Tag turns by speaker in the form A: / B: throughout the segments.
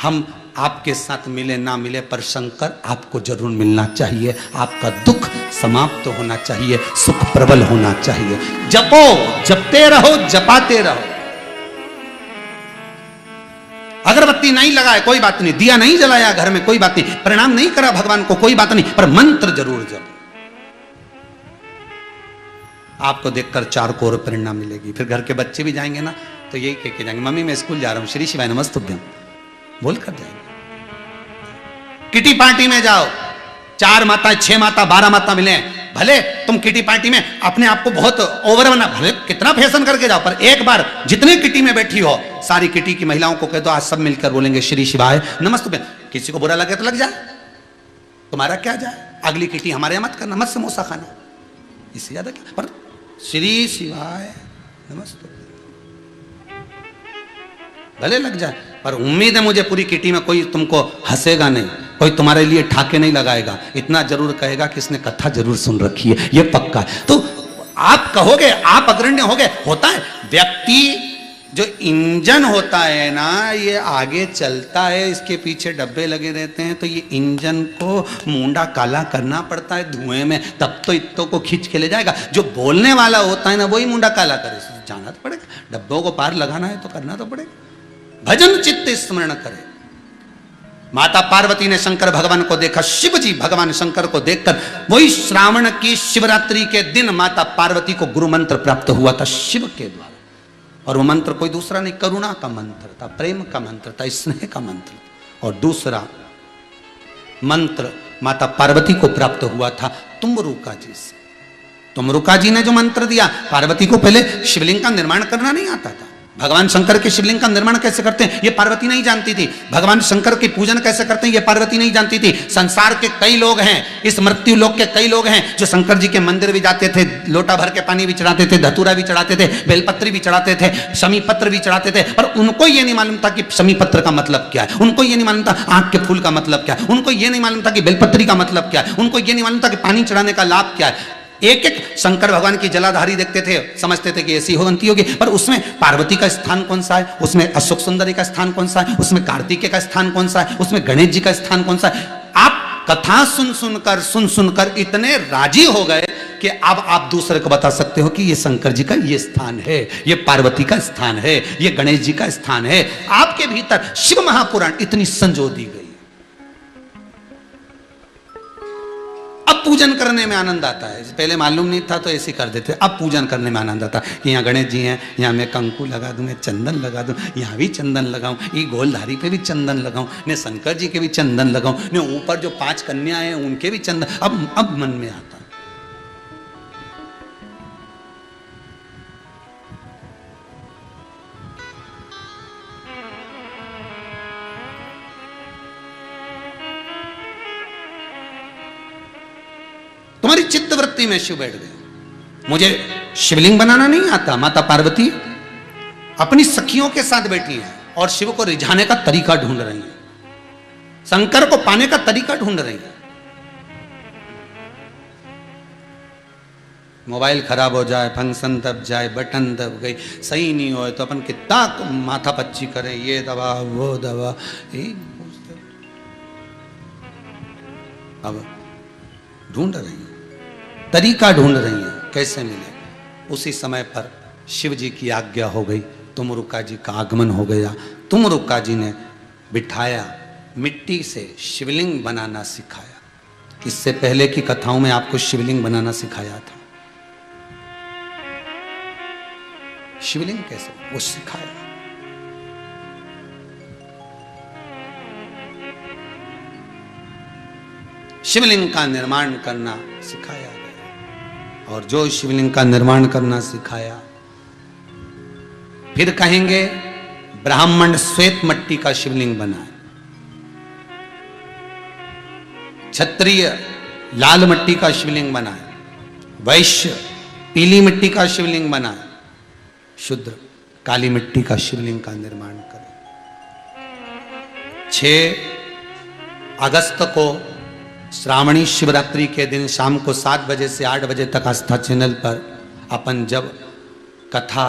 A: हम आपके साथ मिले ना मिले, पर शंकर आपको जरूर मिलना चाहिए। आपका दुख समाप्त होना चाहिए, सुख प्रबल होना चाहिए। जपो, जपते रहो, जपाते रहो। अगरबत्ती नहीं लगाए कोई बात नहीं, दिया नहीं जलाया घर में कोई बात नहीं, प्रणाम नहीं करा भगवान को कोई बात नहीं, पर मंत्र जरूर जपो। आपको देखकर 4 को और प्रेरणा मिलेगी। फिर घर के बच्चे भी जाएंगे ना तो यही कह के जाएंगे, मम्मी मैं स्कूल जा रहा हूं, श्री शिवाय नमस्तुभ्यम बोल कर जाएंगे। किटी पार्टी में जाओ, 4 माता 6 माता 12 माता मिले, भले तुम किटी पार्टी में अपने आप को बहुत ओवर बना, भले कितना फैशन करके जाओ, पर एक बार जितने किटी में बैठी हो सारी किटी की महिलाओं को कह दो आज सब मिलकर बोलेंगे श्री शिवाय नमस्तुभ्यम। किसी को बुरा लगे तो लग जाए, तुम्हारा क्या जाए, अगली किटी हमारे यहां मत करना, मत समोसा खाना, इससे ज्यादा क्या। पर श्री शिवाय नमस्तुभ्यम भले लग जाए, पर उम्मीद है मुझे पूरी किटी में कोई तुमको हंसेगा नहीं, कोई तुम्हारे लिए ठाके नहीं लगाएगा, इतना जरूर कहेगा कि इसने कथा जरूर सुन रखी है, ये पक्का है। तो आप कहोगे, आप अग्रण्य होगे। होता है व्यक्ति जो इंजन होता है ना, ये आगे चलता है, इसके पीछे डब्बे लगे रहते हैं, तो ये इंजन को मुंडा काला करना पड़ता है धुएं में, तब तो इत्तों को खींच के ले जाएगा। जो बोलने वाला होता है ना वही मुंडा काला करे, जाना तो पड़ेगा, डब्बों को पार लगाना है तो करना तो पड़ेगा। भजन चित्त स्मरण करे। माता पार्वती ने शंकर भगवान को देखा, शिव जी भगवान शंकर को देखकर, वही श्रावण की शिवरात्रि के दिन माता पार्वती को गुरु मंत्र प्राप्त हुआ था शिव के द्वारा। और वो मंत्र कोई दूसरा नहीं, करुणा का मंत्र था, प्रेम का मंत्र था, स्नेह का मंत्र था। और दूसरा मंत्र माता पार्वती को प्राप्त हुआ था तुमरुका जी से। तुमरुका जी ने जो मंत्र दिया, पार्वती को पहले शिवलिंग का निर्माण करना नहीं आता था। भगवान शंकर के शिवलिंग का निर्माण कैसे करते हैं ये पार्वती नहीं जानती थी। भगवान शंकर की पूजन कैसे करते हैं ये पार्वती नहीं जानती थी। संसार के कई लोग हैं, इस मृत्यु लोक के कई लोग हैं जो शंकर जी के मंदिर भी जाते थे, लोटा भर के पानी भी चढ़ाते थे, धतूरा भी चढ़ाते थे, बेलपत्री भी चढ़ाते थे, शमी पत्र भी चढ़ाते थे, पर उनको ये नहीं मालूम था कि शमी पत्र का मतलब क्या है, उनको ये नहीं मालूम था आंख के फूल का मतलब क्या है, उनको ये नहीं मालूम था कि बेलपत्री का मतलब क्या है, उनको ये नहीं मालूम था कि पानी चढ़ाने का लाभ क्या है। एक एक शंकर भगवान की जलाधारी देखते थे, समझते थे कि ऐसी बनती होगी, पर उसमें पार्वती का स्थान कौन सा है, उसमें अशोक सुंदरी का स्थान कौन सा है, उसमें कार्तिकेय का स्थान कौन सा है, उसमें गणेश जी का स्थान कौन सा है। आप कथा सुन सुनकर इतने राजी हो गए कि अब आप दूसरे को बता सकते हो कि ये शंकर जी का ये स्थान है, ये पार्वती का स्थान है, ये गणेश जी का स्थान है। आपके भीतर शिव महापुराण इतनी संजो दी गई। अब पूजन करने में आनंद आता है, पहले मालूम नहीं था तो ऐसे कर देते, अब पूजन करने में आनंद आता है कि यहाँ गणेश जी हैं, यहाँ मैं कंकु लगा दूं, मैं चंदन लगा दूं, यहाँ भी चंदन लगाऊं, ये गोलधारी पे भी चंदन लगाऊं, ने शंकर जी के भी चंदन लगाऊं, ने ऊपर जो 5 कन्या हैं उनके भी चंदन। अब मन में आता है। तुम्हारी चित्त वृत्ति में शिव बैठ गए। मुझे शिवलिंग बनाना नहीं आता। माता पार्वती अपनी सखियों के साथ बैठी हैं और शिव को रिझाने का तरीका ढूंढ रही हैं, शंकर को पाने का तरीका ढूंढ रही हैं। मोबाइल खराब हो जाए, फंक्शन दब जाए, बटन दब गई, सही नहीं हो तो अपन कितना माथा पच्ची करें, ये दवा वो दवा, अब ढूंढ रही है, तरीका ढूंढ रही है कैसे मिले। उसी समय पर शिव जी की आज्ञा हो गई, तुमरुका जी का आगमन हो गया। तुमरुका जी ने बिठाया, मिट्टी से शिवलिंग बनाना सिखाया। इससे पहले की कथाओं में आपको शिवलिंग बनाना सिखाया था। शिवलिंग कैसे वो सिखाया। शिवलिंग का निर्माण करना सिखाया गया, और जो शिवलिंग का निर्माण करना सिखाया, फिर कहेंगे ब्राह्मण श्वेत मट्टी का शिवलिंग बनाए, क्षत्रिय लाल मिट्टी का शिवलिंग बनाए, वैश्य पीली मिट्टी का शिवलिंग बनाए, शूद्र काली मिट्टी का शिवलिंग का निर्माण करें। 6 अगस्त को श्रावणी शिवरात्रि के दिन शाम को 7 बजे से 8 बजे तक आस्था चैनल पर अपन जब कथा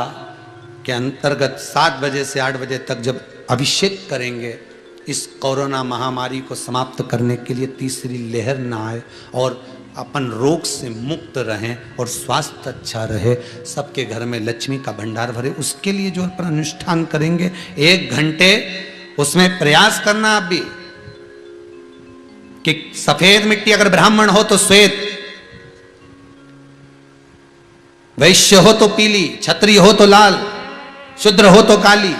A: के अंतर्गत 7 बजे से 8 बजे तक जब अभिषेक करेंगे, इस कोरोना महामारी को समाप्त करने के लिए तीसरी लहर ना आए और अपन रोग से मुक्त रहें और स्वास्थ्य अच्छा रहे, सबके घर में लक्ष्मी का भंडार भरे, उसके लिए जो अपन अनुष्ठान करेंगे 1 घंटे उसमें प्रयास करना आप भी कि सफेद मिट्टी, अगर ब्राह्मण हो तो श्वेत, वैश्य हो तो पीली, क्षत्रिय हो तो लाल, शूद्र हो तो काली।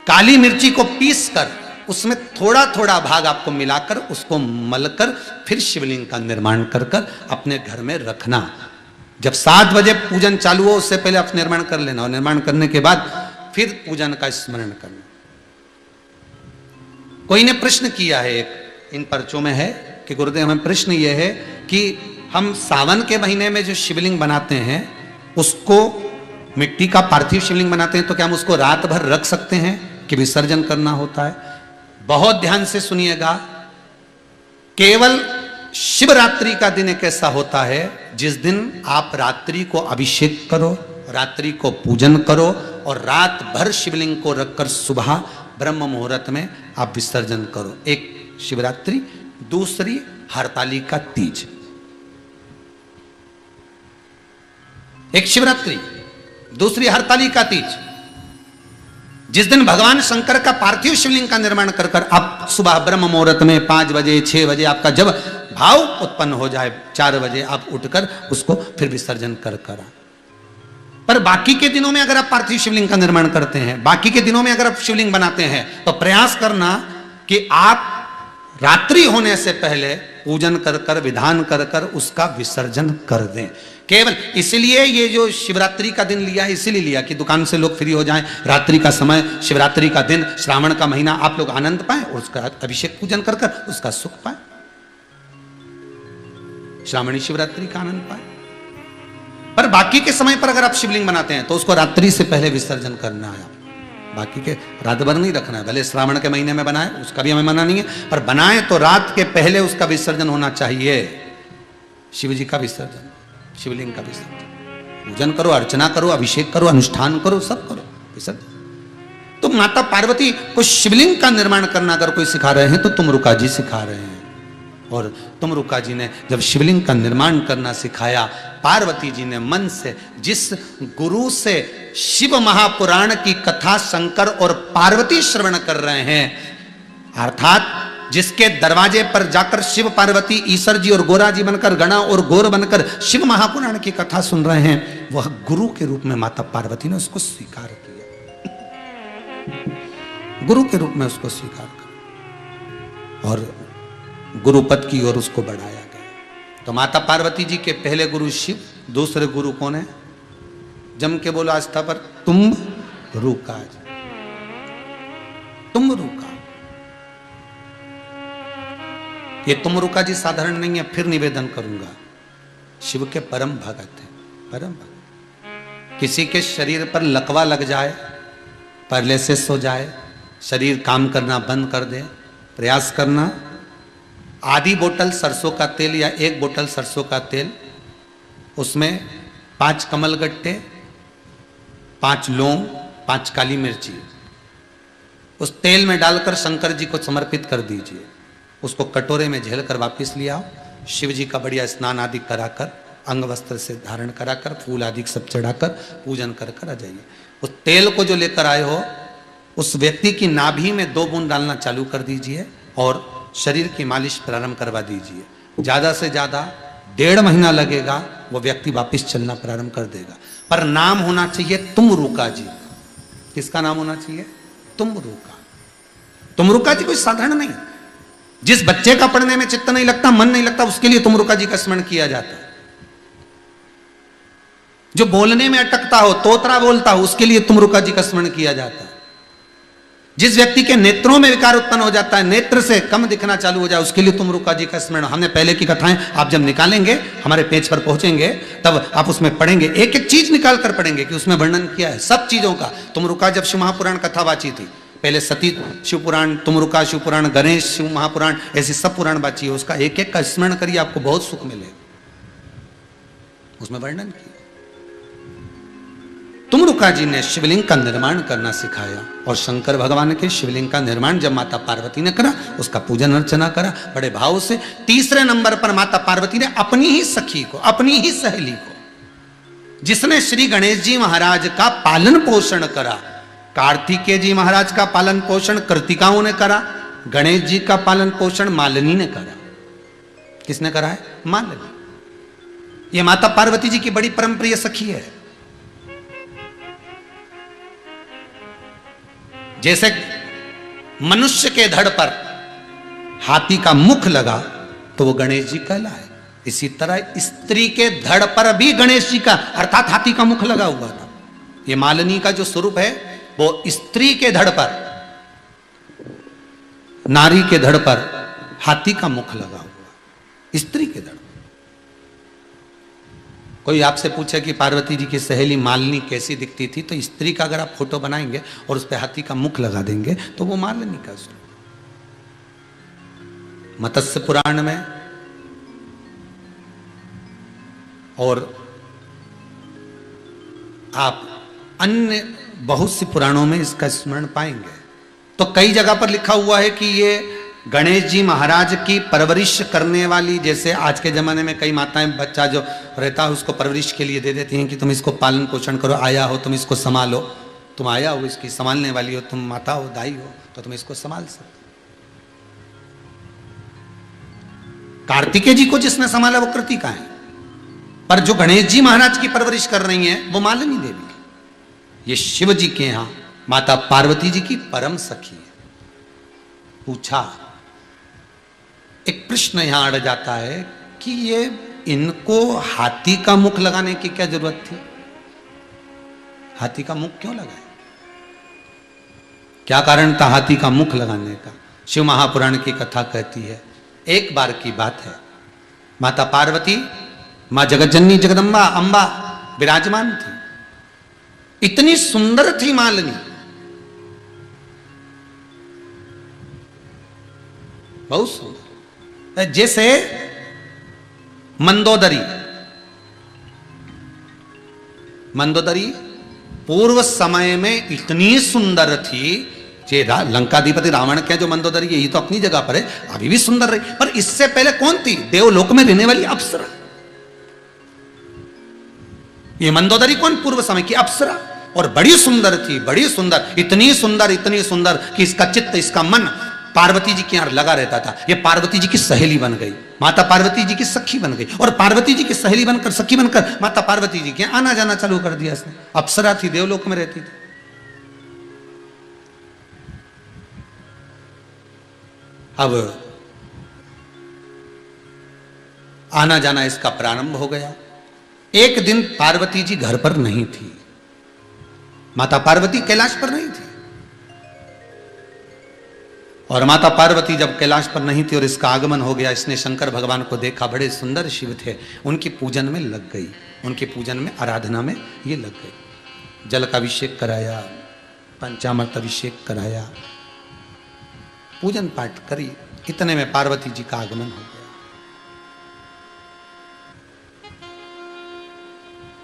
A: काली मिर्ची को पीस कर उसमें थोड़ा थोड़ा भाग आपको मिलाकर उसको मलकर फिर शिवलिंग का निर्माण कर कर अपने घर में रखना। जब 7 बजे पूजन चालू हो उससे पहले आप निर्माण कर लेना और निर्माण करने के बाद फिर पूजन का स्मरण करना। कोई ने प्रश्न किया है, एक इन पर्चों में है कि गुरुदेव हमें प्रश्न यह है कि हम सावन के महीने में जो शिवलिंग बनाते हैं उसको मिट्टी का पार्थिव शिवलिंग बनाते हैं, तो क्या हम उसको रात भर रख सकते हैं कि विसर्जन करना होता है? बहुत ध्यान से सुनिएगा, केवल शिवरात्रि का दिन एक ऐसा होता है जिस दिन आप रात्रि को अभिषेक करो, रात्रि को पूजन करो और रात भर शिवलिंग को रखकर सुबह ब्रह्म मुहूर्त में आप विसर्जन करो। एक शिवरात्रि, दूसरी हरतालिका तीज। एक शिवरात्रि, दूसरी हरतालिका तीज, जिस दिन भगवान शंकर का पार्थिव शिवलिंग का निर्माण कर कर आप सुबह ब्रह्म मुहूर्त में 5 बजे 6 बजे आपका जब भाव उत्पन्न हो जाए 4 बजे आप उठकर उसको फिर विसर्जन कर कर। पर बाकी के दिनों में अगर आप पार्थिव शिवलिंग का निर्माण करते हैं, बाकी के दिनों में अगर आप शिवलिंग बनाते हैं, तो प्रयास करना कि आप रात्रि होने से पहले पूजन कर कर विधान कर कर उसका विसर्जन कर दें। केवल इसलिए ये जो शिवरात्रि का दिन लिया है, इसीलिए लिया कि दुकान से लोग फ्री हो जाएं, रात्रि का समय, शिवरात्रि का दिन, श्रावण का महीना आप लोग आनंद पाएं और उसका अभिषेक पूजन कर कर उसका सुख पाएं, श्रावणी शिवरात्रि का आनंद पाएं। पर बाकी के समय पर अगर आप शिवलिंग बनाते हैं तो उसको रात्रि से पहले विसर्जन करना है। बाकी के रात भर नहीं रखना है, भले श्रावण के महीने में बनाए उसका भी हमें मना नहीं है, पर बनाए तो रात के पहले उसका विसर्जन होना चाहिए। शिव जी का विसर्जन, शिवलिंग का विसर्जन, पूजन करो, अर्चना करो, अभिषेक करो, अनुष्ठान करो, सब करो विसर्जन। तो माता पार्वती को शिवलिंग का निर्माण करना अगर कोई सिखा रहे हैं तो तुमरुका जी सिखा रहे हैं। और तुमरुका जी ने जब शिवलिंग का निर्माण करना सिखाया, पार्वती जी ने मन से, जिस गुरु से शिव महापुराण की कथा शंकर और पार्वती श्रवण कर रहे हैं, अर्थात जिसके दरवाजे पर जाकर शिव पार्वती ईश्वर जी और गोरा जी बनकर, गणा और गोर बनकर शिव महापुराण की कथा सुन रहे हैं, वह गुरु के रूप में माता पार्वती ने उसको स्वीकार किया, गुरु के रूप में उसको स्वीकार किया और गुरुपद की ओर उसको बढ़ाया गया। तो माता पार्वती जी के पहले गुरु शिव, दूसरे गुरु कौन है? जम के बोलो आस्था पर, तुम रुका, तुम रुका। ये तुम रुका जी साधारण नहीं है, फिर निवेदन करूंगा, शिव के परम भगत है, परम भगत। किसी के शरीर पर लकवा लग जाए, पैरालिसिस हो जाए, शरीर काम करना बंद कर दे, प्रयास करना आधी बोतल सरसों का तेल या 1 बोतल सरसों का तेल, उसमें 5 कमलगट्टे, 5 लौंग, 5 काली मिर्ची, उस तेल में डालकर शंकर जी को समर्पित कर दीजिए। उसको कटोरे में झेल कर वापिस ले आओ, शिव जी का बढ़िया स्नान आदि कराकर, अंग वस्त्र से धारण कराकर, फूल आदि सब चढ़ाकर पूजन कर कर आ जाइए। उस तेल को जो लेकर आए हो उस व्यक्ति की नाभि में 2 बूंद डालना चालू कर दीजिए और शरीर की मालिश प्रारंभ करवा दीजिए। ज्यादा से ज्यादा 1.5 महीना लगेगा, वो व्यक्ति वापस चलना प्रारंभ कर देगा। पर नाम होना चाहिए तुमरुका जी। किसका नाम होना चाहिए? तुमरुका। तुमरुका जी कोई साधारण नहीं। जिस बच्चे का पढ़ने में चित्त नहीं लगता, मन नहीं लगता, उसके लिए तुमरुका जी का स्मरण किया जाता है। जो बोलने में अटकता हो, तोतरा बोलता हो, उसके लिए तुमरुका जी का स्मरण किया जाता है। जिस व्यक्ति के नेत्रों में विकार उत्पन्न हो जाता है, नेत्र से कम दिखना चालू हो जाए, उसके लिए तुमरुका जी का स्मरण। हमने पहले की कथाएं आप जब निकालेंगे, हमारे पेज पर पहुंचेंगे, तब आप उसमें पढ़ेंगे, एक एक चीज निकाल कर पढ़ेंगे कि उसमें वर्णन किया है सब चीजों का। तुमरुका जब शिव महापुराण कथा बाची थी, पहले सती शिव पुराण, तुमरुका शिव पुराण, गणेश शिव महापुराण, ऐसी सब पुराण बाची है, उसका एक एक का स्मरण करिए, आपको बहुत सुख मिलेगा। उसमें वर्णन किया। तुमरुका जी ने शिवलिंग का निर्माण करना सिखाया और शंकर भगवान के शिवलिंग का निर्माण जब माता पार्वती ने करा, उसका पूजन अर्चना करा बड़े भाव से। तीसरे नंबर पर माता पार्वती ने अपनी ही सखी को, अपनी ही सहेली को, जिसने श्री गणेश जी महाराज का पालन पोषण करा, कार्तिकेय जी महाराज का पालन पोषण कृतिकाओं ने करा, गणेश जी का पालन पोषण मालिनी ने करा। किसने करा है? मालिनी। ये माता पार्वती जी की बड़ी परम प्रिय सखी है। जैसे मनुष्य के धड़ पर हाथी का मुख लगा तो वो गणेश जी कहलाए, इसी तरह स्त्री के धड़ पर भी गणेश जी का अर्थात हाथी का मुख लगा हुआ था। ये मालिनी का जो स्वरूप है वो स्त्री के धड़ पर, नारी के धड़ पर हाथी का मुख लगा हुआ, स्त्री के धड़। कोई आपसे पूछे कि पार्वती जी की सहेली मालिनी कैसी दिखती थी, तो स्त्री का अगर आप फोटो बनाएंगे और उस पर हाथी का मुख लगा देंगे तो वो मालिनी का स्वरूप। मत्स्य पुराण में और आप अन्य बहुत सी पुराणों में इसका स्मरण पाएंगे। तो कई जगह पर लिखा हुआ है कि ये गणेश जी महाराज की परवरिश करने वाली, जैसे आज के ज़माने में कई माताएं बच्चा जो रहता है उसको परवरिश के लिए दे देती हैं कि तुम इसको पालन पोषण करो, आया हो तुम इसको संभालो, तुम आया हो इसकी संभालने वाली हो, तुम माता हो दाई हो तो तुम इसको संभाल सकते। कार्तिकेय जी को जिसने संभाला वो कृतिका है, पर जो गणेश जी महाराज की परवरिश कर रही हैं वो मालिनी देवी। ये शिव जी के यहां माता पार्वती जी की परम सखी है। पूछा, एक प्रश्न यहां अड़ जाता है कि ये इनको हाथी का मुख लगाने की क्या जरूरत थी? हाथी का मुख क्यों लगाए? क्या कारण था हाथी का मुख लगाने का? शिव महापुराण की कथा कहती है, एक बार की बात है, माता पार्वती मां जगतजननी जगदम्बा अंबा विराजमान थी। इतनी सुंदर थी मालिनी, बहुत सुंदर, जैसे मंदोदरी। मंदोदरी पूर्व समय में इतनी सुंदर थी, लंकाधिपति रावण के जो मंदोदरी यही तो अपनी जगह पर है, अभी भी सुंदर रही, पर इससे पहले कौन थी? देवलोक में रहने वाली अप्सरा। ये मंदोदरी कौन? पूर्व समय की अप्सरा, और बड़ी सुंदर थी, बड़ी सुंदर, इतनी सुंदर कि इसका चित्त, इसका मन पार्वती जी के यहां लगा रहता था। ये पार्वती जी की सहेली बन गई, माता पार्वती जी की सखी बन गई, और पार्वती जी की सहेली बनकर, सखी बनकर माता पार्वती जी के आना जाना चालू कर दिया इसने। अप्सरा थी, देवलोक में रहती थी। अब आना जाना इसका प्रारंभ हो गया। एक दिन पार्वती जी घर पर नहीं थी, माता पार्वती कैलाश पर नहीं थी, और माता पार्वती जब कैलाश पर नहीं थी और इसका आगमन हो गया, इसने शंकर भगवान को देखा, बड़े सुंदर शिव थे, उनकी पूजन में लग गई, उनके पूजन में, आराधना में ये लग गई। जल का अभिषेक कराया, पंचामृत अभिषेक कराया, पूजन पाठ करी, इतने में पार्वती जी का आगमन हो गया।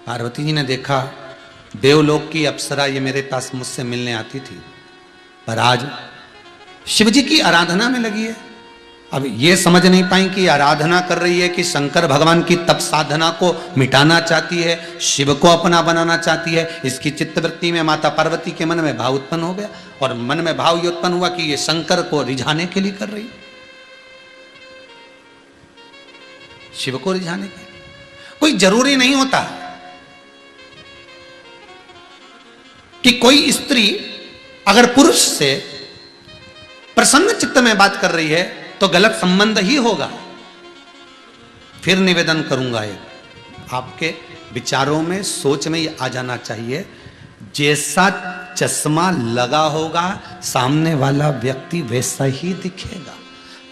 A: पार्वती जी ने देखा, देवलोक की अप्सरा ये मेरे पास मुझसे मिलने आती थी, पर आज शिव जी की आराधना में लगी है। अब ये समझ नहीं पाई कि आराधना कर रही है कि शंकर भगवान की तप साधना को मिटाना चाहती है, शिव को अपना बनाना चाहती है। इसकी चित्तवृत्ति में माता पार्वती के मन में भाव उत्पन्न हो गया, और मन में भाव ये उत्पन्न हुआ कि ये शंकर को रिझाने के लिए कर रही, शिव को रिझाने के लिए। कोई जरूरी नहीं होता कि कोई स्त्री अगर पुरुष से प्रसन्न चित्त में बात कर रही है तो गलत संबंध ही होगा। फिर निवेदन करूंगा, एक आपके विचारों में, सोच में ये आ जाना चाहिए, जैसा चश्मा लगा होगा सामने वाला व्यक्ति वैसा ही दिखेगा।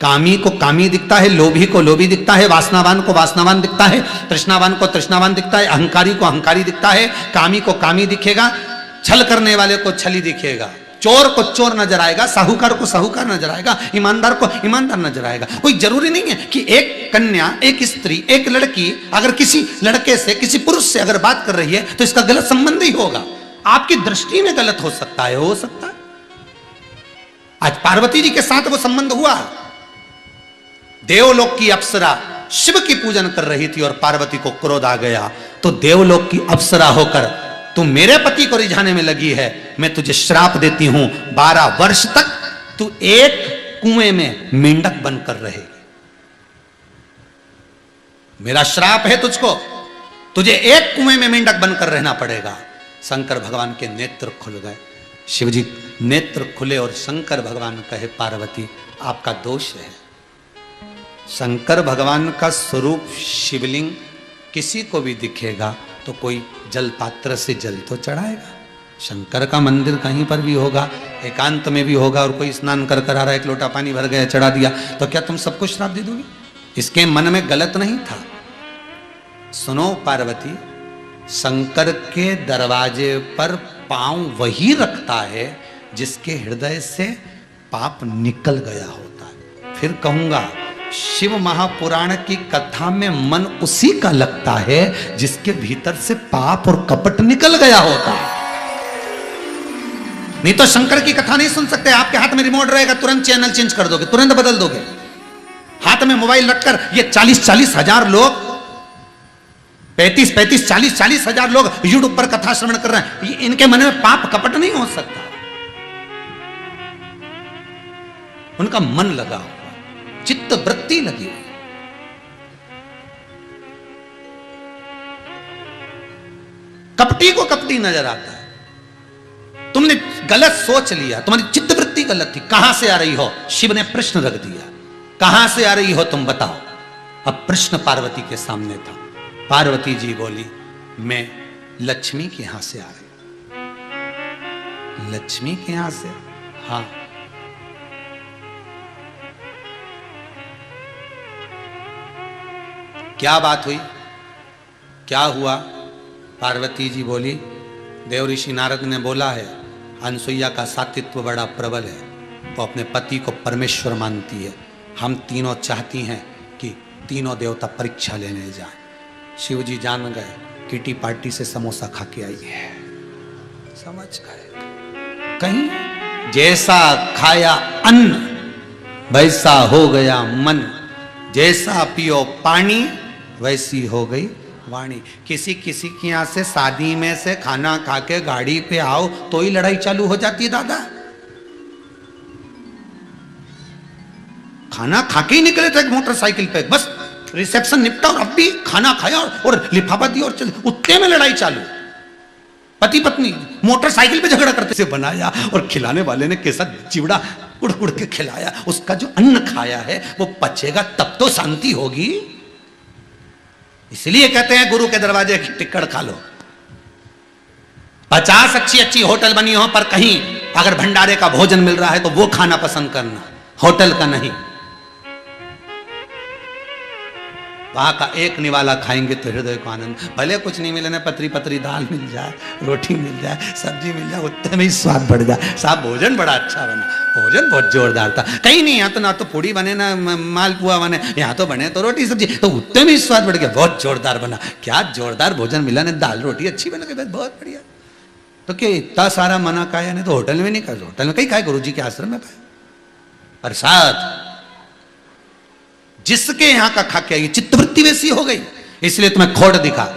A: कामी को कामी दिखता है, लोभी को लोभी दिखता है, वासनावान को वासनावान दिखता है, तृष्णावान को तृष्णावान दिखता है, अहंकारी को अहंकारी दिखता है, कामी को कामी दिखेगा, छल करने वाले को छली दिखेगा, चोर को चोर नजर आएगा, साहूकार को साहूकार नजर आएगा, ईमानदार को ईमानदार नजर आएगा। कोई जरूरी नहीं है कि एक कन्या, एक स्त्री, एक लड़की अगर किसी लड़के से, किसी पुरुष से अगर बात कर रही है तो इसका गलत संबंध ही होगा। आपकी दृष्टि में गलत हो सकता है, हो सकता है। आज पार्वती जी के साथ वो संबंध हुआ। देवलोक की अप्सरा शिव की पूजन कर रही थी और पार्वती को क्रोध आ गया, तो देवलोक की अप्सरा होकर तू मेरे पति को रिझाने में लगी है, मैं तुझे श्राप देती हूं, 12 वर्ष तक तू एक कुएं में मेंढक बनकर रहेगी। मेरा श्राप है तुझको, तुझे एक कुएं में मेंढक बनकर रहना पड़ेगा। शंकर भगवान के नेत्र खुल गए, शिव जी नेत्र खुले और शंकर भगवान कहे पार्वती आपका दोष है। शंकर भगवान का स्वरूप शिवलिंग किसी को भी दिखेगा तो कोई जल पात्र से जल तो चढ़ाएगा। शंकर का मंदिर कहीं पर भी होगा, एकांत में भी होगा, और कोई स्नान कर कर आ रहा है, एक लोटा पानी भर गया चढ़ा दिया, तो क्या तुम सबको श्राप दे दोगे? इसके मन में गलत नहीं था। सुनो पार्वती, शंकर के दरवाजे पर पांव वही रखता है जिसके हृदय से पाप निकल गया होता है। फिर कहूंगा, शिव महापुराण की कथा में मन उसी का लगता है जिसके भीतर से पाप और कपट निकल गया होता है। नहीं तो शंकर की कथा नहीं सुन सकते। आपके हाथ में रिमोट रहेगा, तुरंत चैनल चेंज कर दोगे, तुरंत बदल दोगे। हाथ में मोबाइल रखकर ये 40-40 हजार लोग, 35-35, 40-40 हजार लोग यूट्यूब पर कथा श्रवण कर रहे हैं, इनके मन में पाप कपट नहीं हो सकता। उनका मन लगा हुआ, चित्त वृत्ति लगी हुई। कपटी को कपटी नजर आता है। तुमने गलत सोच लिया, तुम्हारी चित्त वृत्ति गलत थी। कहां से आ रही हो? शिव ने प्रश्न रख दिया, कहां से आ रही हो तुम बताओ। अब प्रश्न पार्वती के सामने था। पार्वती जी बोली, मैं लक्ष्मी के यहां से आ रही हूं। लक्ष्मी के यहां से? हाँ। क्या बात हुई, क्या हुआ? पार्वती जी बोली, देव ऋषि नारद ने बोला है अनसुईया का सात्वित्व बड़ा प्रबल है, वो अपने पति को परमेश्वर मानती है। हम तीनों चाहती हैं कि तीनों देवता परीक्षा लेने जाएं। शिव जी जान गए, किटी पार्टी से समोसा खा के आई है, समझ गए। कहीं जैसा खाया अन्न वैसा हो गया मन, जैसा पियो पानी वैसी हो गई वाणी। किसी किसी के यहां से शादी में से खाना खा के गाड़ी पे आओ तो ही लड़ाई चालू हो जाती है दादा। खाना खा के ही निकले थे मोटरसाइकिल पे, बस रिसेप्शन निपटा और अब भी खाना खाया और लिफाफा दिया और चल, उतने में लड़ाई चालू। पति पत्नी मोटरसाइकिल पे झगड़ा करते से बनाया और खिलाने वाले ने कैसा चिवड़ा उड़ उड़ के खिलाया। उसका जो अन्न खाया है वो पचेगा तब तो शांति होगी। इसलिए कहते हैं गुरु के दरवाजे की टिक्कड़ खा लो। 50 अच्छी अच्छी होटल बनी हो, पर कहीं अगर भंडारे का भोजन मिल रहा है तो वो खाना पसंद करना, होटल का नहीं। वहां का एक निवाला खाएंगे तो हृदय को आनंद। भले कुछ नहीं मिले ना, पतरी पतरी दाल मिल जाए, रोटी मिल जाए, सब्जी मिल जाए, उतने में ही स्वाद बढ़ जाए। साहब भोजन बड़ा अच्छा बना, भोजन बहुत जोरदार था। कहीं नहीं, यहाँ तो ना तो पूड़ी बने ना मालपुआ बने, यहाँ तो बने तो रोटी सब्जी, तो उतने में ही स्वाद बढ़ गया, बहुत जोरदार बना। क्या जोरदार भोजन मिला ने, दाल रोटी अच्छी बन गई, बहुत बढ़िया। तो क्या इतना सारा मना खाया, नहीं तो होटल में नहीं खाया, होटल में कहीं खाए, गुरु जी के आश्रम में खाए। प्रसाद जिसके यहां का खा के आई, चित्तवृत्ति वैसी हो गई, इसलिए तुम्हें खोट दिखा।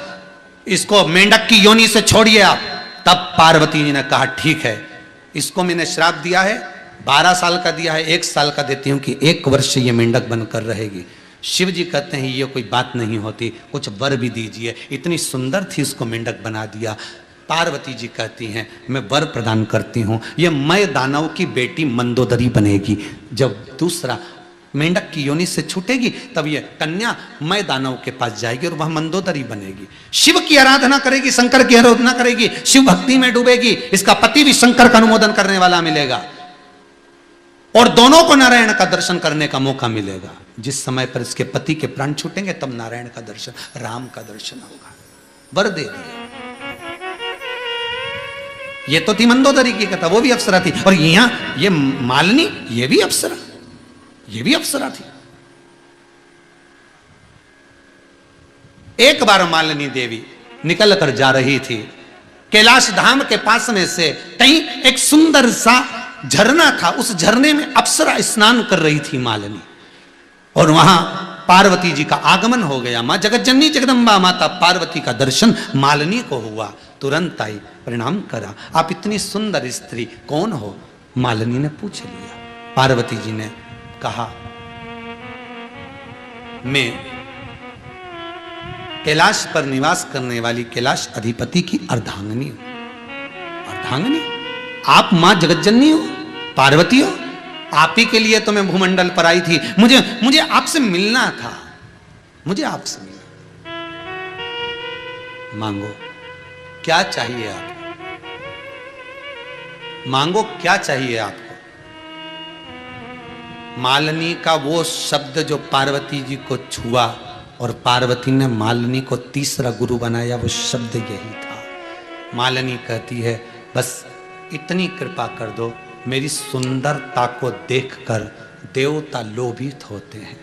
A: इसको मेंढक की योनि से छोड़िए आप। तब पार्वती जी ने कहा ठीक है, इसको मैंने श्राप दिया है, 12 साल का दिया है, 1 साल का देती हूं कि 1 वर्ष ये मेंढक बनकर रहेगी। शिव जी कहते हैं ये कोई बात नहीं होती, कुछ वर भी दीजिए। इतनी सुंदर थी, उसको मेंढक बना दिया। पार्वती जी कहती हैं मैं वर प्रदान करती हूं, ये मय दानव की बेटी मंदोदरी बनेगी। जब दूसरा मेंढक की योनि से छूटेगी तब ये कन्या मय दानव के पास जाएगी और वह मंदोदरी बनेगी। शिव की आराधना करेगी, शंकर की आराधना करेगी, शिव भक्ति में डूबेगी। इसका पति भी शंकर का अनुमोदन करने वाला मिलेगा और दोनों को नारायण का दर्शन करने का मौका मिलेगा। जिस समय पर इसके पति के प्राण छूटेंगे तब नारायण का दर्शन, राम का दर्शन होगा। वर दे दिया। ये तो थी मंदोदरी की कथा, वो भी अप्सरा थी। और यहां ये मालिनी, ये भी अप्सरा, ये भी अप्सरा थी। एक बार मालिनी देवी निकल कर जा रही थी कैलाश धाम के पास में से कहीं एक सुंदर सा झरना था। उस झरने में अप्सरा स्नान कर रही थी मालिनी, और वहां पार्वती जी का आगमन हो गया। मां जगतजननी जगदम्बा माता पार्वती का दर्शन मालिनी को हुआ। तुरंत आई, प्रणाम करा। आप इतनी सुंदर स्त्री कौन हो? मालिनी ने पूछ लिया। पार्वती जी ने कहा, मैं कैलाश पर निवास करने वाली कैलाश अधिपति की अर्धांगिनी हूं। अर्धांगिनी? आप मां जगतजननी हो, पार्वती हो? आप ही के लिए तो मैं भूमंडल पर आई थी। मुझे आपसे मिलना था, मुझे आपसे मिलना। मांगो, क्या चाहिए आपको? मांगो, क्या चाहिए आपको? मालिनी का वो शब्द जो पार्वती जी को छुआ और पार्वती ने मालिनी को तीसरा गुरु बनाया, वो शब्द यही था। मालिनी कहती है, बस इतनी कृपा कर दो, मेरी सुंदरता को देखकर देवता लोभित होते हैं।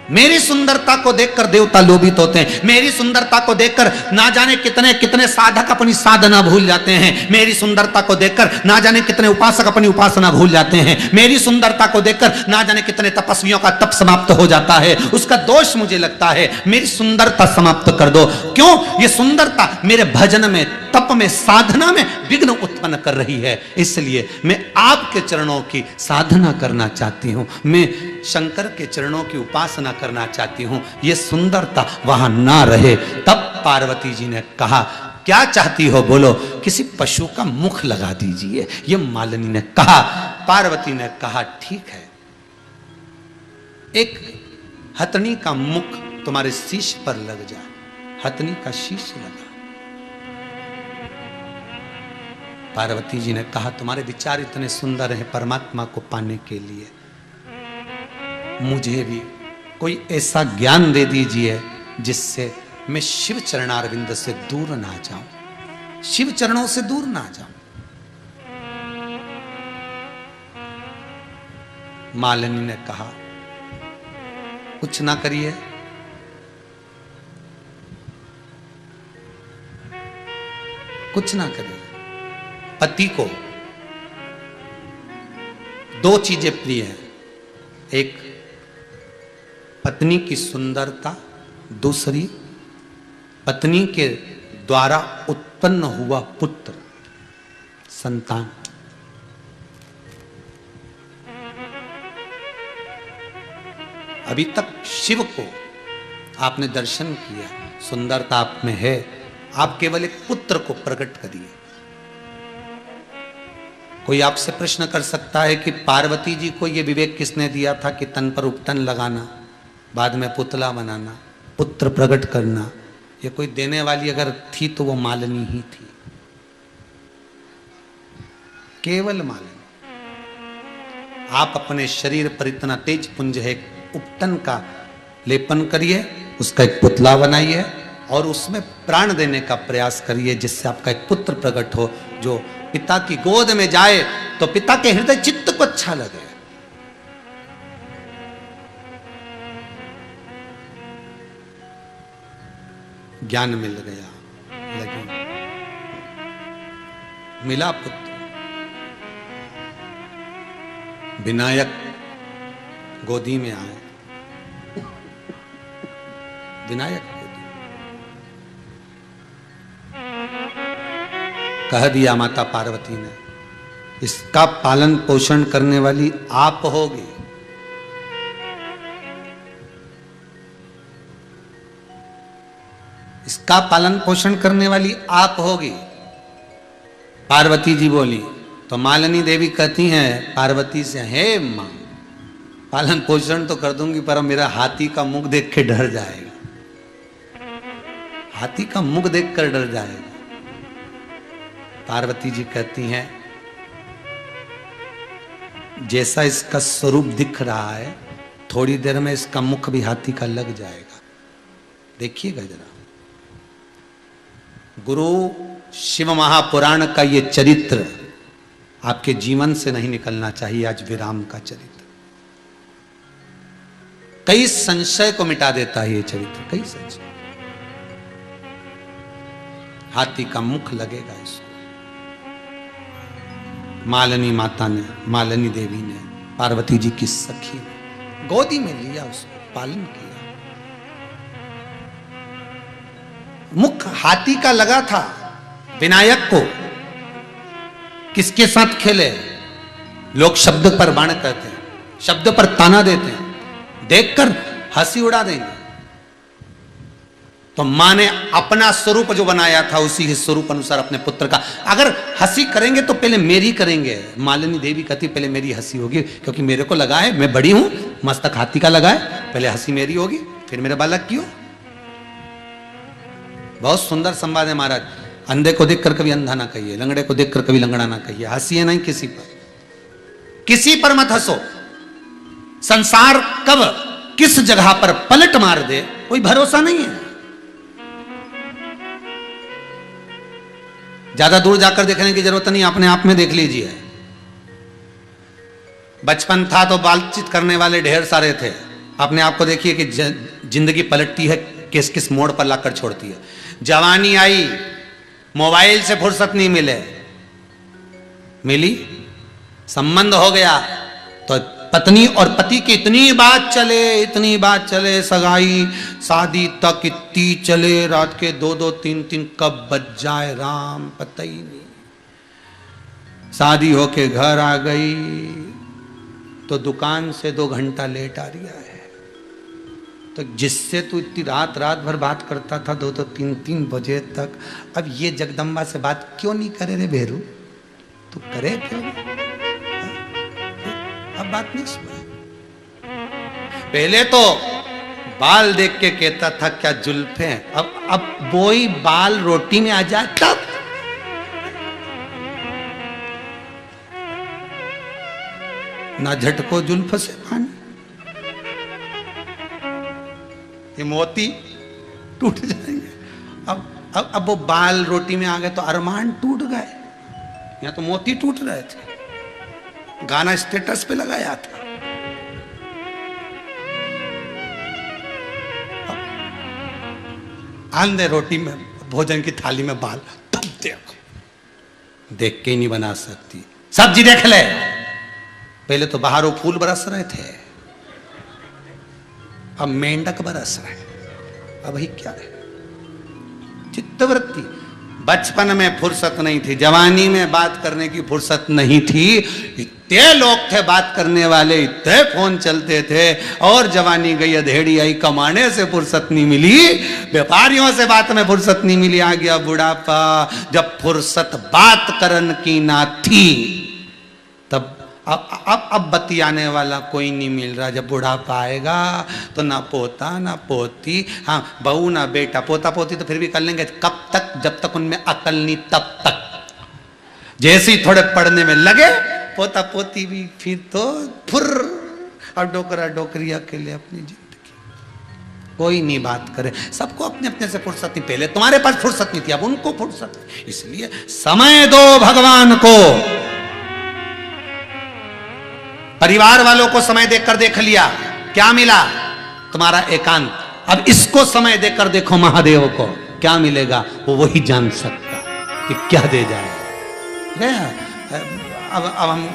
A: मेरी सुंदरता को देखकर देवता लोभित होते हैं। मेरी सुंदरता को देखकर ना जाने कितने कितने साधक अपनी साधना भूल जाते हैं। मेरी सुंदरता को देखकर ना जाने कितने उपासक अपनी उपासना भूल जाते हैं। मेरी सुंदरता को देखकर ना जाने कितने तपस्वियों का तप समाप्त हो जाता है। उसका दोष मुझे लगता है। मेरी सुंदरता समाप्त कर दो। क्यों? ये सुंदरता मेरे भजन में, तप में, साधना में विघ्न उत्पन्न कर रही है। इसलिए मैं आपके चरणों की साधना करना चाहती हूं। मैं शंकर के चरणों की उपासना करना चाहती हूं। ये सुंदरता वहां ना रहे। तब पार्वती जी ने कहा, क्या चाहती हो बोलो? किसी पशु का मुख लगा दीजिए। ये मालिनी ने कहा। पार्वती ने कहा, ठीक है, एक हथनी का मुख तुम्हारे शीश पर लग जाए। हथनी का शीश लगा। पार्वती जी ने कहा, तुम्हारे विचार इतने सुंदर हैं परमात्मा को पाने के लिए, मुझे भी कोई ऐसा ज्ञान दे दीजिए जिससे मैं शिव चरणारविंद से दूर ना जाऊं, शिव चरणों से दूर ना जाऊं। मालिनी ने कहा, कुछ ना करिए, कुछ ना करिए। पति को दो चीजें प्रिय हैं, एक पत्नी की सुंदरता, दूसरी पत्नी के द्वारा उत्पन्न हुआ पुत्र, संतान। अभी तक शिव को आपने दर्शन किया, सुंदरता आप में है, आप केवल एक पुत्र को प्रकट करिए। कोई आपसे प्रश्न कर सकता है कि पार्वती जी को यह विवेक किसने दिया था कि तन पर उपटन लगाना, बाद में पुतला बनाना, पुत्र प्रकट करना? ये कोई देने वाली अगर थी तो वो मालिनी ही थी, केवल मालिनी। आप अपने शरीर पर इतना तेज पुंज है, उपटन का लेपन करिए, उसका एक पुतला बनाइए और उसमें प्राण देने का प्रयास करिए, जिससे आपका एक पुत्र प्रकट हो, जो पिता की गोद में जाए तो पिता के हृदय चित्त को अच्छा लगे। ज्ञान मिल गया, लगे मिला पुत्र। विनायक गोदी में आए, विनायक गोदी कह दिया माता पार्वती ने, इसका पालन पोषण करने वाली आप होगी। इसका पालन पोषण करने वाली आप होगी। पार्वती जी बोली तो मालिनी देवी कहती हैं पार्वती से, हे मां, पालन पोषण तो कर दूंगी पर मेरा हाथी का मुख देख के डर जाएगा, हाथी का मुख देखकर डर जाएगा। पार्वती जी कहती हैं, जैसा इसका स्वरूप दिख रहा है, थोड़ी देर में इसका मुख भी हाथी का लग जाएगा, देखिएगा जरा। गुरु शिव महापुराण का ये चरित्र आपके जीवन से नहीं निकलना चाहिए। आज विराम का चरित्र कई संशय को मिटा देता है। ये चरित्र कई संशय, हाथी का मुख लगेगा इसको। मालिनी माता ने, मालिनी देवी ने पार्वती जी की सखी ने गोदी में लिया, उसको पालन किया। मुख हाथी का लगा था। विनायक को किसके साथ खेले? लोग शब्द पर बाण करते हैं, शब्द पर ताना देते हैं, देखकर हंसी उड़ा देंगे। तो मां ने अपना स्वरूप जो बनाया था उसी ही स्वरूप अनुसार अपने पुत्र का, अगर हंसी करेंगे तो पहले मेरी करेंगे। मालिनी देवी कहती पहले मेरी हंसी होगी, क्योंकि मेरे को लगा है, मैं बड़ी हूं, मस्तक हाथी का लगा है, पहले हंसी मेरी होगी, फिर मेरे बालक की हो। बहुत सुंदर संवाद है महाराज। अंधे को देखकर कभी अंधा ना कहिए, लंगड़े को देखकर कभी लंगड़ा ना कहिए, हंसिए नहीं किसी पर, किसी पर मत हंसो। संसार कब किस जगह पर पलट मार दे कोई भरोसा नहीं है। ज्यादा दूर जाकर देखने की जरूरत नहीं, अपने आप में देख लीजिए। बचपन था तो बातचीत करने वाले ढेर सारे थे, अपने आप को देखिए कि जिंदगी पलटती है, किस किस मोड़ पर लाकर छोड़ती है। जवानी आई, मोबाइल से फुर्सत नहीं मिली, संबंध हो गया तो पत्नी और पति की इतनी बात चले, सगाई शादी तक इतनी चले, रात के 2-2 3-3 कब बज जाए राम पता ही नहीं। शादी होके घर आ गई तो दुकान से 2 घंटा लेट आ रहा है। तो जिससे तू इतनी रात भर बात करता था 2-2 3-3 बजे तक, अब ये जगदम्बा से बात क्यों नहीं करे रे भेरू? तू करे क्यों? अब बात नहीं सुना। पहले तो बाल देख के कहता था क्या जुल्फे, अब वही बाल रोटी में आ जाए तब। ना झटको जुल्फ से पानी, ये मोती टूट जाएंगे। अब वो बाल रोटी में आ गए तो अरमान टूट गए। यहाँ तो मोती टूट रहे थे, गाना स्टेटस पे लगाया था। आंधे रोटी में, भोजन की थाली में बाल, तब देखो, देख के ही नहीं बना सकती। सब्जी देख ले, पहले तो बाहर वो फूल बरस रहे थे, अब मेंढक बरस रहे। अब वही क्या है? चित्तवृत्ति। बचपन में फुर्सत नहीं थी, जवानी में बात करने की फुर्सत नहीं थी। इतने लोग थे बात करने वाले, इतने फोन चलते थे, और जवानी गई अधेड़ी आई, कमाने से फुर्सत नहीं मिली, व्यापारियों से बात में फुर्सत नहीं मिली। आ गया बुढ़ापा, जब फुर्सत बात करन की ना थी, तब अब बतियाने वाला कोई नहीं मिल रहा। जब बुढ़ापा आएगा तो ना पोता ना पोती, हाँ बहू ना बेटा, पोता पोती तो फिर भी कर लेंगे। कब तक? जब तक उनमें अकल नहीं तब तक। जैसे ही थोड़े पढ़ने में लगे, पोता पोती भी फिर तो फुर, और डोकरा डोकरी अकेले अपनी जिंदगी। कोई नहीं बात करे, सबको अपने अपने से फुर्सत नहीं। पहले तुम्हारे पास फुर्सत नहीं थी, अब उनको फुर्सत। इसलिए समय दो भगवान को। परिवार वालों को समय देकर देख लिया, क्या मिला? तुम्हारा एकांत। अब इसको समय देकर देखो महादेव को, क्या मिलेगा? वो वही जान सकता कि क्या दे जाए। अब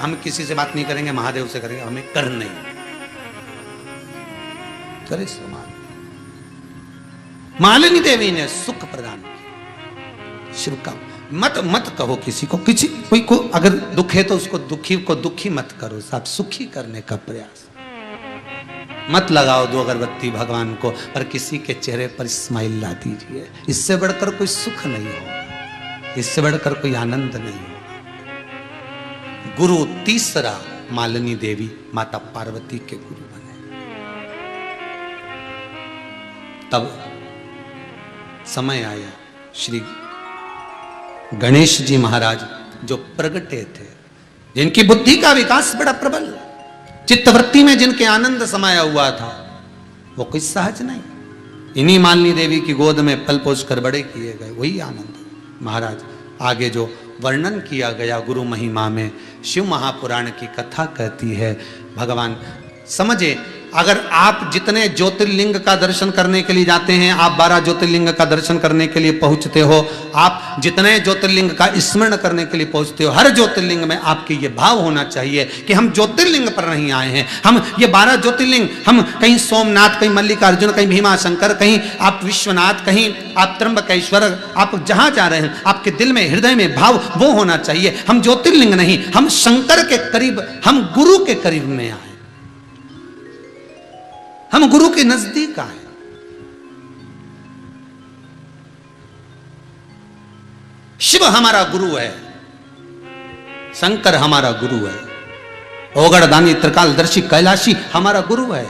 A: हम किसी से बात नहीं करेंगे, महादेव से करेंगे। हमें कर नहीं करे समान। मालिनी देवी ने सुख प्रदान किया। शिव का मत कहो किसी को, कोई को अगर दुख है तो उसको दुखी को दुखी मत करो, साहब सुखी करने का प्रयास। मत लगाओ 2 अगरबत्ती भगवान को, पर किसी के चेहरे पर स्माइल ला दीजिए। इससे बढ़कर कोई सुख नहीं होगा, इससे बढ़कर कोई आनंद नहीं होगा। गुरु तीसरा मालिनी देवी माता पार्वती के गुरु बने। तब समय आया, श्री गणेश जी महाराज जो प्रगटे थे, जिनकी बुद्धि का विकास बड़ा प्रबल, चित्तवृत्ति में जिनके आनंद समाया हुआ था, वो कोई सहज नहीं। इन्हीं मालिनी देवी की गोद में पल पोष कर बड़े किए गए, वही आनंद महाराज। आगे जो वर्णन किया गया गुरु महिमा में, शिव महापुराण की कथा कहती है। भगवान समझे अगर आप जितने ज्योतिर्लिंग का दर्शन करने के लिए जाते हैं, आप 12 ज्योतिर्लिंग का दर्शन करने के लिए पहुंचते हो, आप जितने ज्योतिर्लिंग का स्मरण करने के लिए पहुंचते हो, हर ज्योतिर्लिंग में आपके ये भाव होना चाहिए कि हम ज्योतिर्लिंग पर नहीं आए हैं। हम ये 12 ज्योतिर्लिंग, हम कहीं सोमनाथ, कहीं मल्लिकार्जुन, कहीं भीमाशंकर, कहीं आप विश्वनाथ, कहीं आप त्र्यंबकेश्वर, आप जहां जा रहे हैं आपके दिल में, हृदय में भाव वो होना चाहिए। हम ज्योतिर्लिंग नहीं, हम शंकर के करीब, हम गुरु के करीब में आए, हम गुरु के नजदीक आए। शिव हमारा गुरु है, शंकर हमारा गुरु है, ओगड़दानी त्रिकालदर्शी कैलाशी हमारा गुरु है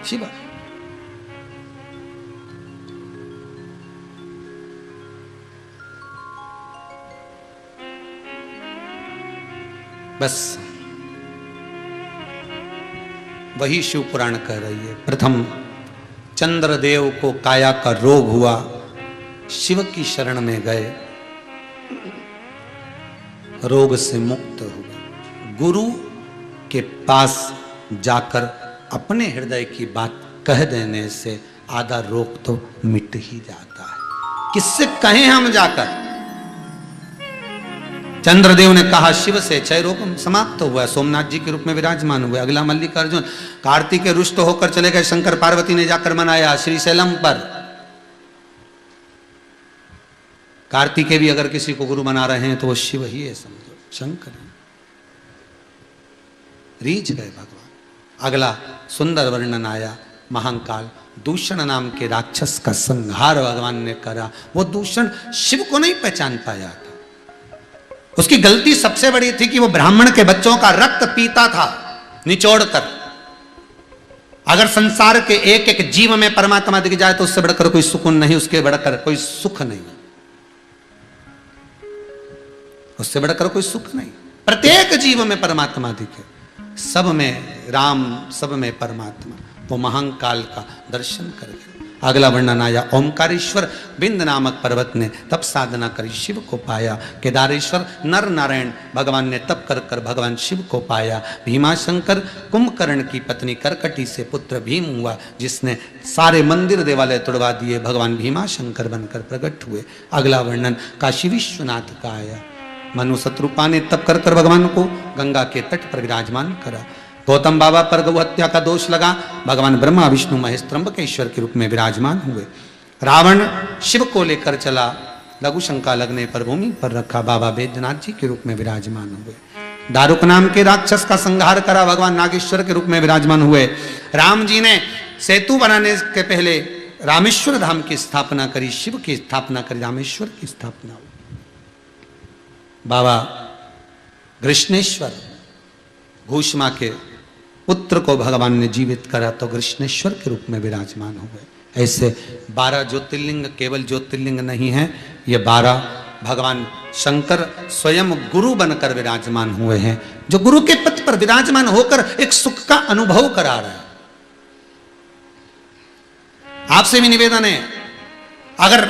A: शिव। बस वही शिव पुराण कह रही है। प्रथम चंद्रदेव को काया का रोग हुआ, शिव की शरण में गए, रोग से मुक्त हो गए। गुरु के पास जाकर अपने हृदय की बात कह देने से आधा रोग तो मिट ही जाता है। किससे कहें हम जाकर? चंद्रदेव ने कहा शिव से, क्षय रोग समाप्त तो हुआ, सोमनाथ जी के रूप में विराजमान हुए। अगला मल्लिकार्जुन, कार्तिक के रुष्ट होकर चले गए, शंकर पार्वती ने जाकर मनाया श्रीशैलम पर। कार्तिकेय भी अगर किसी को गुरु बना रहे हैं तो वो शिव ही है, समझो, शंकर है। रीझ गए भगवान। अगला सुंदर वर्णन आया, महाकाल दूषण नाम के राक्षस का संहार भगवान ने करा। वो दूषण शिव को नहीं पहचान पाया था। उसकी गलती सबसे बड़ी थी कि वो ब्राह्मण के बच्चों का रक्त पीता था निचोड़कर। अगर संसार के एक एक जीव में परमात्मा दिख जाए तो उससे बढ़कर कोई सुकून नहीं, उसके बढ़कर कोई सुख नहीं, उससे बढ़कर कोई सुख नहीं। प्रत्येक जीव में परमात्मा दिखे, सब में राम, सब में परमात्मा। वो महाकाल का दर्शन कर गए। अगला वर्णन आया, ओंकारेश्वर बिंद नामक पर्वत ने तप साधना करी, शिव को पाया। केदारेश्वर नर नारायण भगवान ने तप कर कर भगवान शिव को पाया। भीमाशंकर कुंभकर्ण की पत्नी करकटी से पुत्र भीम हुआ, जिसने सारे मंदिर देवालय तोड़वा दिए, भगवान भीमाशंकर बनकर प्रकट हुए। अगला वर्णन काशी विश्वनाथ का आया। मनु शत्रुपा ने तप कर कर भगवान को गंगा के तट पर विराजमान करा। गौतम बाबा पर गौ हत्या का दोष लगा, भगवान ब्रह्मा विष्णु महेश त्र्यंबकेश्वर के रूप में विराजमान हुए। रावण शिव को लेकर चला, लघु शंका लगने पर भूमि पर रखा, बाबा बैद्यनाथ जी के रूप में विराजमान हुए। दारुक नाम के राक्षस का संहार करा, भगवान नागेश्वर के रूप में विराजमान हुए। राम जी ने सेतु बनाने के पहले रामेश्वर धाम की स्थापना करी, शिव की स्थापना करी, रामेश्वर की स्थापना हुई। बाबा कृष्णेश्वर भूषमा के पुत्र को भगवान ने जीवित करा तो कृष्णेश्वर के रूप में विराजमान हुए। ऐसे 12 ज्योतिर्लिंग केवल ज्योतिर्लिंग नहीं है, ये 12 भगवान शंकर स्वयं गुरु बनकर विराजमान हुए हैं, जो गुरु के पद पर विराजमान होकर एक सुख का अनुभव करा रहे हैं। आपसे भी निवेदन है, अगर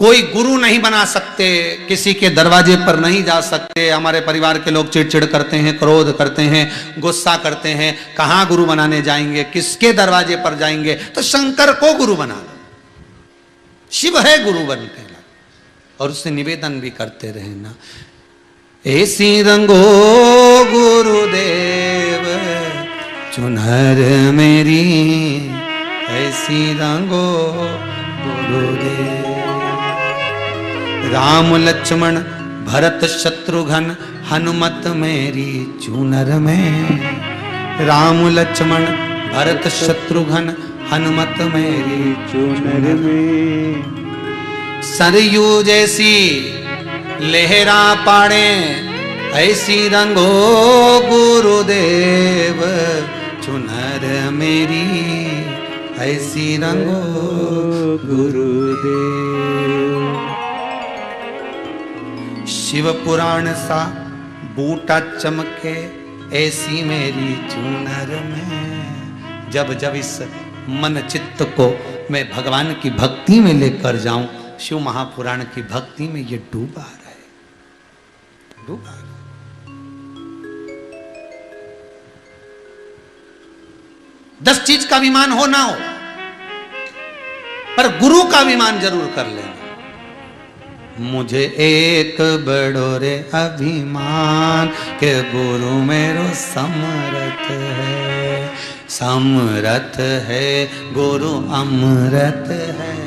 A: कोई गुरु नहीं बना सकते, किसी के दरवाजे पर नहीं जा सकते, हमारे परिवार के लोग चिड़चिड़ करते हैं, क्रोध करते हैं, गुस्सा करते हैं, कहां गुरु बनाने जाएंगे, किसके दरवाजे पर जाएंगे, तो शंकर को गुरु बना लो। शिव है गुरु बनते हैं और उससे निवेदन भी करते रहना, ऐसी रंगो गुरुदेव चुनर मेरी, ऐसी रंगो गुरुदेव। राम लक्ष्मण भरत शत्रुघ्न हनुमत मेरी चूनर में, राम लक्ष्मण भरत शत्रुघ्न हनुमत मेरी चूनर में। सरयू जैसी लहरा पाड़े, ऐसी रंगो गुरुदेव चुनर मेरी, ऐसी रंगो गुरुदेव। शिव पुराण सा बूटा चमके, ऐसी मेरी चूनर में। जब जब इस मन चित्त को मैं भगवान की भक्ति में लेकर जाऊं, शिव महापुराण की भक्ति में ये डूबा रहे, डूबा रहे। 10 चीज का अभिमान हो ना हो, पर गुरु का अभिमान जरूर कर लेना। मुझे एक बड़ो रे अभिमान के गुरु मेरो समरथ है, समरथ है गुरु अमृत है।